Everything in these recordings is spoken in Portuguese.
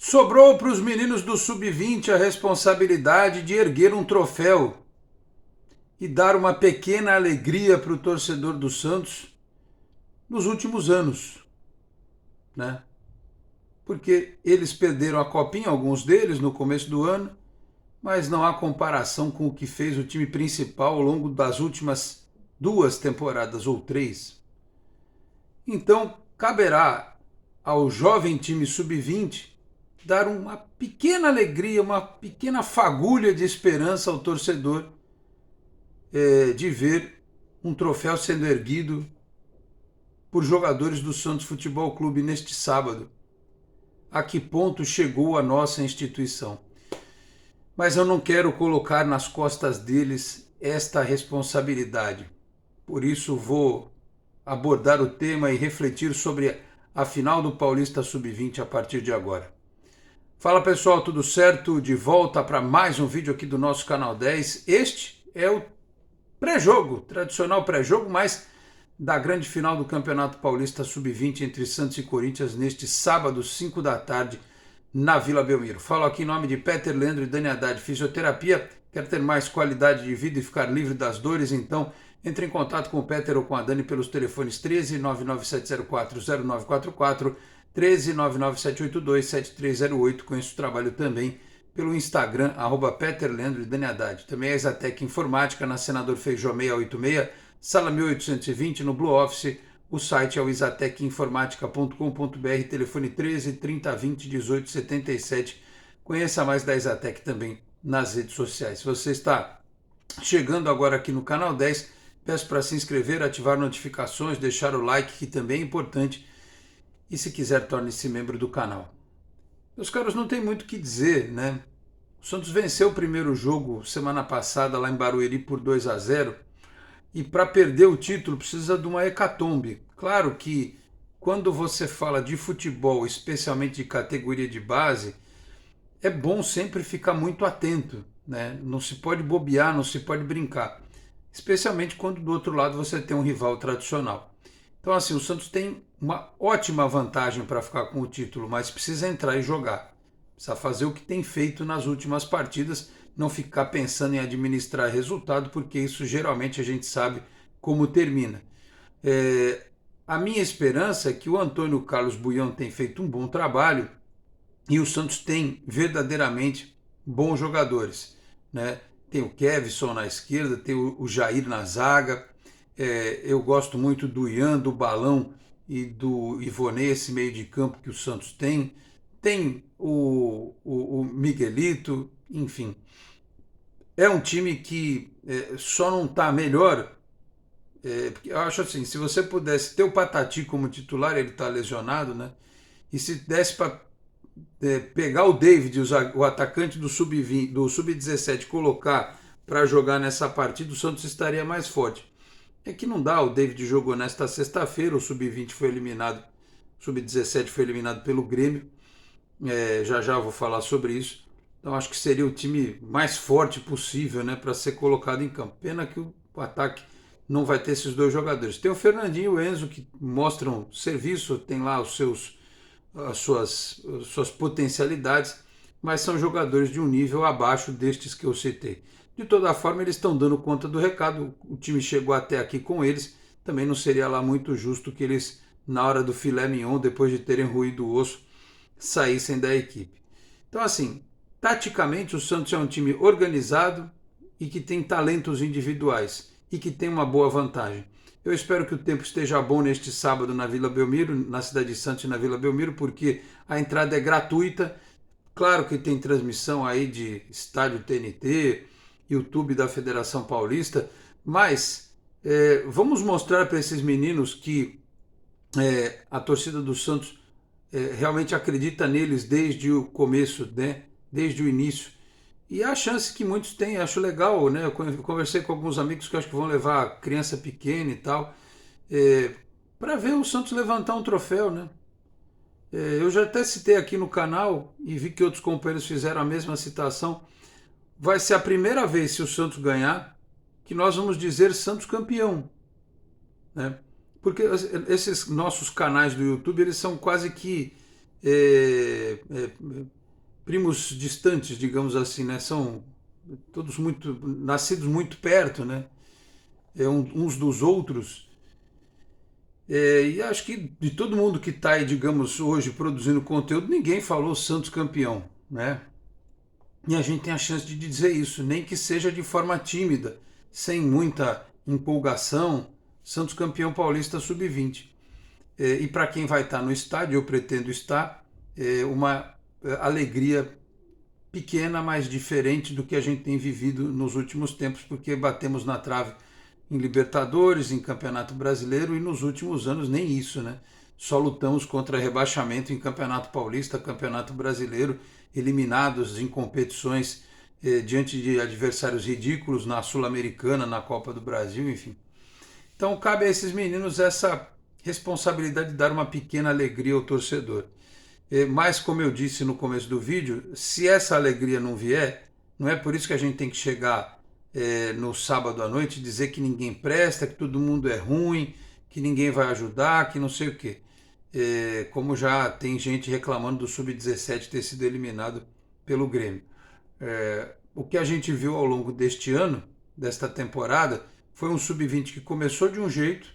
Sobrou para os meninos do Sub-20 a responsabilidade de erguer um troféu e dar uma pequena alegria para o torcedor do Santos nos últimos anos, né? Porque eles perderam a copinha, alguns deles, no começo do ano, mas não há comparação com o que fez o time principal ao longo das últimas 2 temporadas ou 3. Então, caberá ao jovem time sub-20 dar uma pequena alegria, uma pequena fagulha de esperança ao torcedor de ver um troféu sendo erguido por jogadores do Santos Futebol Clube neste sábado. A que ponto chegou a nossa instituição? Mas eu não quero colocar nas costas deles esta responsabilidade. Por isso vou abordar o tema e refletir sobre a final do Paulista Sub-20 a partir de agora. Fala pessoal, tudo certo? De volta para mais um vídeo aqui do nosso canal 10. Este é o pré-jogo, tradicional pré-jogo, mas da grande final do Campeonato Paulista Sub-20 entre Santos e Corinthians neste sábado, 5 da tarde, na Vila Belmiro. Falo aqui em nome de Peter Leandro e Dani Haddad Fisioterapia. Quer ter mais qualidade de vida e ficar livre das dores? Então entre em contato com o Peter ou com a Dani pelos telefones 13 99704 0944, 13 99782 7308. Conheço o trabalho também pelo Instagram, @Peter Leandro e Dani Haddad. Também a Exatec Informática, na Senador Feijó 686, sala 1820, no Blue Office. O site é o exatecinformatica.com.br, telefone 13 30 20 18 77. Conheça mais da Exatec também nas redes sociais. Se você está chegando agora aqui no canal 10, peço para se inscrever, ativar notificações, deixar o like, que também é importante. E se quiser, torne-se membro do canal. Meus caros, não tem muito o que dizer, né? O Santos venceu o primeiro jogo semana passada lá em Barueri por 2-0. E para perder o título precisa de uma hecatombe. Claro que quando você fala de futebol, especialmente de categoria de base, é bom sempre ficar muito atento, né? Não se pode bobear, não se pode brincar. Especialmente quando do outro lado você tem um rival tradicional. Então assim, o Santos tem uma ótima vantagem para ficar com o título, mas precisa entrar e jogar. Precisa fazer o que tem feito nas últimas partidas, não ficar pensando em administrar resultado, porque isso geralmente a gente sabe como termina. A minha esperança é que o Antônio Carlos Buião tem feito um bom trabalho e o Santos tem verdadeiramente bons jogadores, né? Tem o Kevson na esquerda, tem o Jair na zaga. Eu gosto muito do Ian, do Balão e do Ivonei, esse meio de campo que o Santos tem. Tem o Miguelito, enfim. É um time que só não está melhor. Porque eu acho assim, se você pudesse ter o Patati como titular, ele está lesionado, né? E se desse para pegar o David, o atacante do Sub-20, do Sub-17, colocar para jogar nessa partida, o Santos estaria mais forte. É que não dá, o David jogou nesta sexta-feira, o Sub-20 foi eliminado, o Sub-17 foi eliminado pelo Grêmio, já já vou falar sobre isso. Então acho que seria o time mais forte possível, né, para ser colocado em campo. Pena que o ataque não vai ter esses dois jogadores. Tem o Fernandinho e o Enzo que mostram serviço, tem lá as suas potencialidades, mas são jogadores de um nível abaixo destes que eu citei. De toda forma, eles estão dando conta do recado, o time chegou até aqui com eles, também não seria lá muito justo que eles, na hora do filé mignon, depois de terem ruído o osso, saíssem da equipe. Então assim, taticamente o Santos é um time organizado e que tem talentos individuais e que tem uma boa vantagem. Eu espero que o tempo esteja bom neste sábado na Vila Belmiro, na cidade de Santos e na Vila Belmiro, porque a entrada é gratuita. Claro que tem transmissão aí de Estádio TNT, YouTube da Federação Paulista, mas vamos mostrar para esses meninos que a torcida do Santos realmente acredita neles desde o começo, né? Desde o início. E a chance que muitos têm, acho legal, né? Eu conversei com alguns amigos que acho que vão levar criança pequena e tal, para ver o Santos levantar um troféu, né? Eu já até citei aqui no canal e vi que outros companheiros fizeram a mesma citação. Vai ser a primeira vez, se o Santos ganhar, que nós vamos dizer Santos campeão, né? Porque esses nossos canais do YouTube, eles são quase que primos distantes, digamos assim, né? São todos muito nascidos muito perto, né? Uns dos outros. E acho que de todo mundo que está aí, digamos, hoje produzindo conteúdo, ninguém falou Santos campeão, né? E a gente tem a chance de dizer isso, nem que seja de forma tímida, sem muita empolgação, Santos campeão paulista sub-20. E para quem vai estar no estádio, eu pretendo estar, uma alegria pequena, mas diferente do que a gente tem vivido nos últimos tempos, porque batemos na trave em Libertadores, em Campeonato Brasileiro e nos últimos anos nem isso, né? Só lutamos contra rebaixamento em Campeonato Paulista, Campeonato Brasileiro, eliminados em competições diante de adversários ridículos na Sul-Americana, na Copa do Brasil, enfim. Então cabe a esses meninos essa responsabilidade de dar uma pequena alegria ao torcedor. Mas, como eu disse no começo do vídeo, se essa alegria não vier, não é por isso que a gente tem que chegar no sábado à noite e dizer que ninguém presta, que todo mundo é ruim, que ninguém vai ajudar, que não sei o quê. Como já tem gente reclamando do Sub-17 ter sido eliminado pelo Grêmio. O que a gente viu ao longo deste ano, desta temporada, foi um Sub-20 que começou de um jeito,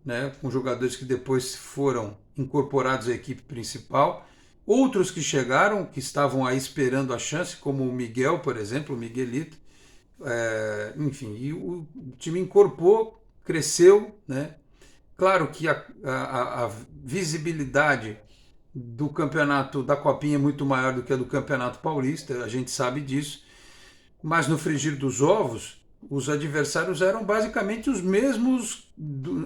né, com jogadores que depois foram incorporados à equipe principal, outros que chegaram, que estavam aí esperando a chance, como o Miguel, por exemplo, o Miguelito, enfim, e o time incorporou, cresceu, né? Claro que a visibilidade do campeonato da Copinha é muito maior do que a do Campeonato Paulista, a gente sabe disso, mas no frigir dos ovos, os adversários eram basicamente os mesmos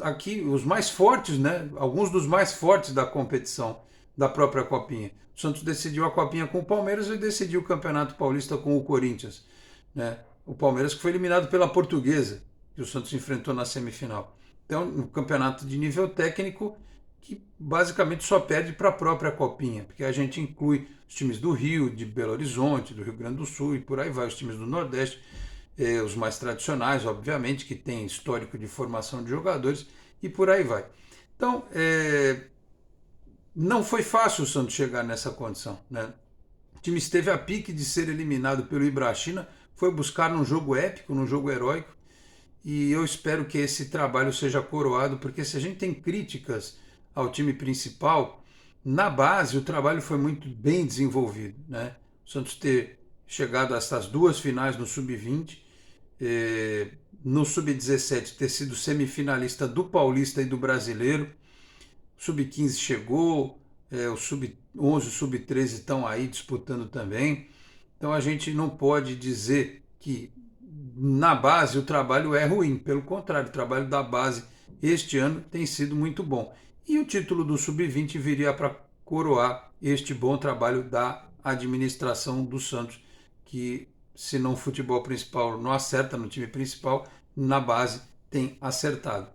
aqui, os mais fortes, né? Alguns dos mais fortes da competição da própria Copinha. O Santos decidiu a Copinha com o Palmeiras e decidiu o Campeonato Paulista com o Corinthians, né? O Palmeiras que foi eliminado pela Portuguesa, que o Santos enfrentou na semifinal. Então, um campeonato de nível técnico que basicamente só perde para a própria Copinha, porque a gente inclui os times do Rio, de Belo Horizonte, do Rio Grande do Sul e por aí vai, os times do Nordeste, os mais tradicionais, obviamente, que tem histórico de formação de jogadores e por aí vai. Então, não foi fácil o Santos chegar nessa condição, né? O time esteve a pique de ser eliminado pelo Ibrachina, foi buscar num jogo épico, num jogo heróico, e eu espero que esse trabalho seja coroado, porque se a gente tem críticas ao time principal, na base o trabalho foi muito bem desenvolvido, né? O Santos ter chegado a essas duas finais no Sub-20, no Sub-17 ter sido semifinalista do Paulista e do Brasileiro, o Sub-15 chegou, o Sub-11 e o Sub-13 estão aí disputando também, então a gente não pode dizer que na base o trabalho é ruim, pelo contrário, o trabalho da base este ano tem sido muito bom. E o título do Sub-20 viria para coroar este bom trabalho da administração do Santos, que se não o futebol principal não acerta no time principal, na base tem acertado.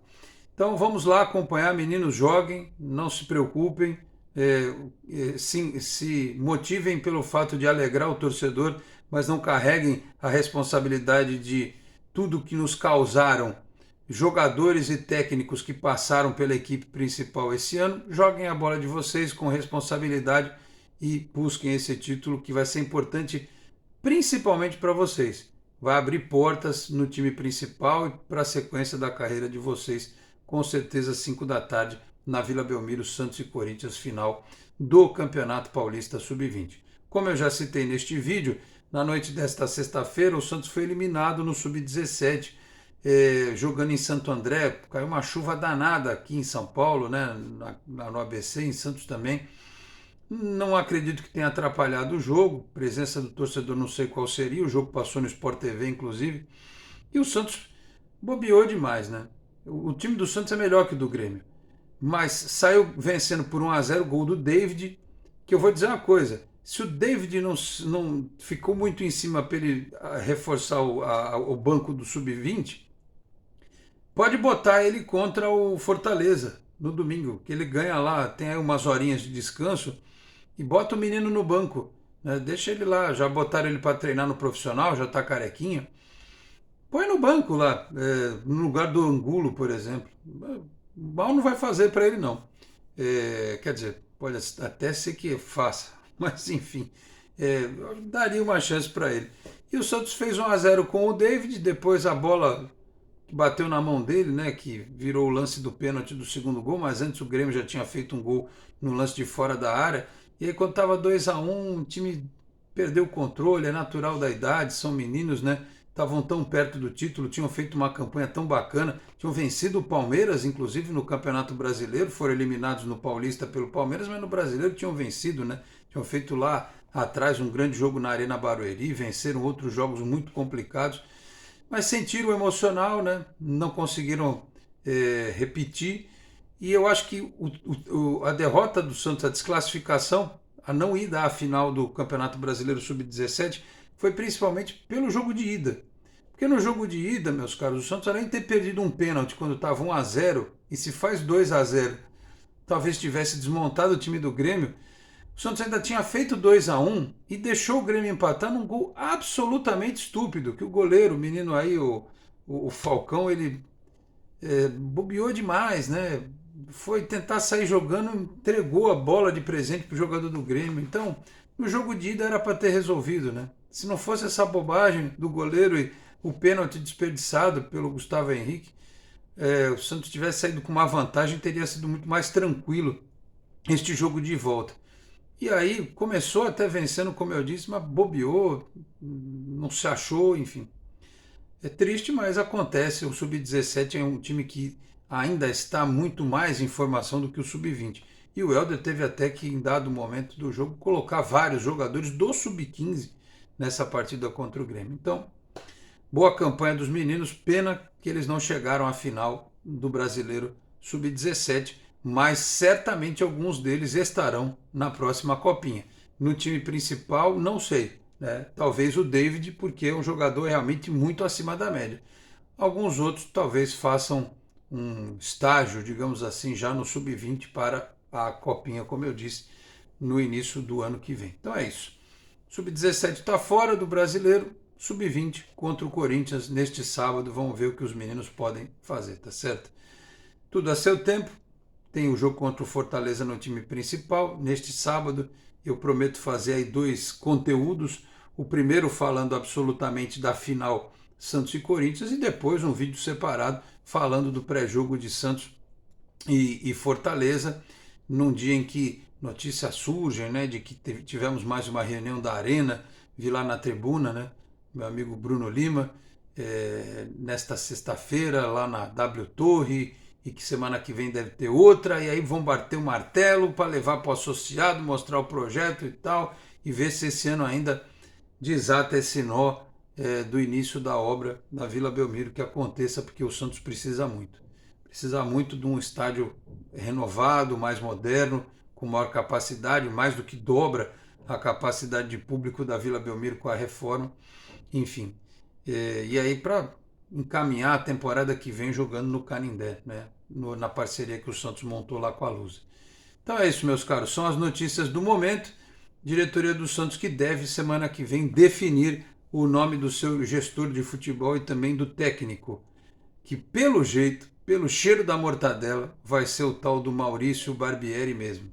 Então vamos lá acompanhar, meninos, joguem, não se preocupem, se motivem pelo fato de alegrar o torcedor, mas não carreguem a responsabilidade de tudo que nos causaram jogadores e técnicos que passaram pela equipe principal esse ano. Joguem a bola de vocês com responsabilidade e busquem esse título que vai ser importante principalmente para vocês. Vai abrir portas no time principal e para a sequência da carreira de vocês, com certeza 5 da tarde na Vila Belmiro, Santos e Corinthians, final do Campeonato Paulista Sub-20. Como eu já citei neste vídeo, na noite desta sexta-feira, o Santos foi eliminado no Sub-17, jogando em Santo André. Caiu uma chuva danada aqui em São Paulo, né? No ABC, em Santos também. Não acredito que tenha atrapalhado o jogo. Presença do torcedor não sei qual seria. O jogo passou no Sport TV, inclusive. E o Santos bobeou demais, né? O time do Santos é melhor que o do Grêmio. Mas saiu vencendo por 1-0, gol do David, que eu vou dizer uma coisa. Se o David não ficou muito em cima para ele reforçar o banco do Sub-20, pode botar ele contra o Fortaleza no domingo, que ele ganha lá, tem aí umas horinhas de descanso, e bota o menino no banco, né? Deixa ele lá, já botaram ele para treinar no profissional, já está carequinha. Põe no banco lá, no lugar do Angulo, por exemplo. Mal não vai fazer para ele, não. Quer dizer, pode até ser que faça, mas enfim, eu daria uma chance para ele. E o Santos fez 1-0 com o David, depois a bola que bateu na mão dele, né, que virou o lance do pênalti do segundo gol, mas antes o Grêmio já tinha feito um gol no lance de fora da área. E aí quando estava 2-1, o time perdeu o controle, é natural da idade, são meninos, né? Estavam tão perto do título, tinham feito uma campanha tão bacana, tinham vencido o Palmeiras, inclusive no Campeonato Brasileiro, foram eliminados no Paulista pelo Palmeiras, mas no Brasileiro tinham vencido, né? Tinham feito lá atrás um grande jogo na Arena Barueri, venceram outros jogos muito complicados, mas sentiram o emocional, né? Não conseguiram repetir. E eu acho que a derrota do Santos, a desclassificação, a não ida à final do Campeonato Brasileiro Sub-17, foi principalmente pelo jogo de ida. Porque no jogo de ida, meus caros, o Santos, além de ter perdido um pênalti quando estava 1-0, e se faz 2-0, talvez tivesse desmontado o time do Grêmio, o Santos ainda tinha feito 2-1 e deixou o Grêmio empatar num gol absolutamente estúpido, que o goleiro, o menino aí, o Falcão, ele bobeou demais, né? Foi tentar sair jogando, entregou a bola de presente pro jogador do Grêmio. Então, no jogo de ida era para ter resolvido, né? Se não fosse essa bobagem do goleiro e o pênalti desperdiçado pelo Gustavo Henrique, o Santos tivesse saído com uma vantagem, teria sido muito mais tranquilo este jogo de volta. E aí começou até vencendo, como eu disse, mas bobeou, não se achou, enfim. É triste, mas acontece. O Sub-17 é um time que ainda está muito mais em formação do que o Sub-20. E o Helder teve até que, em dado momento do jogo, colocar vários jogadores do Sub-15 nessa partida contra o Grêmio. Então, boa campanha dos meninos, pena que eles não chegaram à final do Brasileiro Sub-17, mas certamente alguns deles estarão na próxima Copinha. No time principal, não sei, né? Talvez o David, porque é um jogador realmente muito acima da média. Alguns outros talvez façam um estágio, digamos assim, já no Sub-20 para a Copinha, como eu disse, no início do ano que vem. Então é isso. Sub-17 está fora do Brasileiro, Sub-20 contra o Corinthians neste sábado. Vamos ver o que os meninos podem fazer, tá certo? Tudo a seu tempo. Tem o jogo contra o Fortaleza no time principal. Neste sábado eu prometo fazer aí 2 conteúdos. O primeiro falando absolutamente da final Santos e Corinthians e depois um vídeo separado falando do pré-jogo de Santos e Fortaleza, num dia em que notícias surgem, né, de que tivemos mais uma reunião da Arena, vi lá na tribuna, né, meu amigo Bruno Lima, nesta sexta-feira lá na W Torre, e que semana que vem deve ter outra, e aí vão bater o martelo para levar para o associado, mostrar o projeto e tal, e ver se esse ano ainda desata esse nó do início da obra da Vila Belmiro, que aconteça, porque o Santos precisa muito. Precisa muito de um estádio renovado, mais moderno, com maior capacidade, mais do que dobra a capacidade de público da Vila Belmiro com a reforma, enfim. E aí para encaminhar a temporada que vem jogando no Canindé, né? Na parceria que o Santos montou lá com a Lusa. Então é isso, meus caros, são as notícias do momento. Diretoria do Santos que deve, semana que vem, definir o nome do seu gestor de futebol e também do técnico, que pelo jeito, pelo cheiro da mortadela, vai ser o tal do Maurício Barbieri mesmo.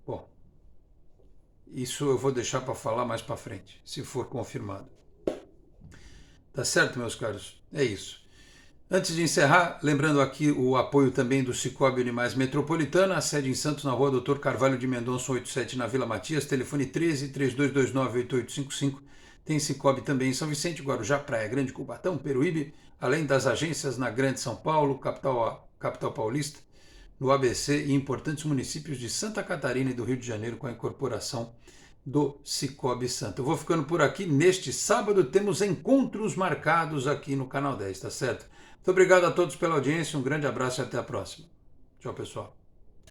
Bom, isso eu vou deixar para falar mais para frente, se for confirmado. Tá certo, meus caros? É isso. Antes de encerrar, lembrando aqui o apoio também do Cicobi Animais Metropolitana, a sede em Santos, na rua Doutor Carvalho de Mendonça 87, na Vila Matias, telefone 13 3229 8855. Tem Cicobi também em São Vicente, Guarujá, Praia Grande, Cubatão, Peruíbe, além das agências na Grande São Paulo, capital paulista, no ABC e importantes municípios de Santa Catarina e do Rio de Janeiro, com a incorporação do Cicobi Santa. Eu vou ficando por aqui. Neste sábado temos encontros marcados aqui no Canal 10, tá certo? Muito obrigado a todos pela audiência, um grande abraço e até a próxima. Tchau, pessoal.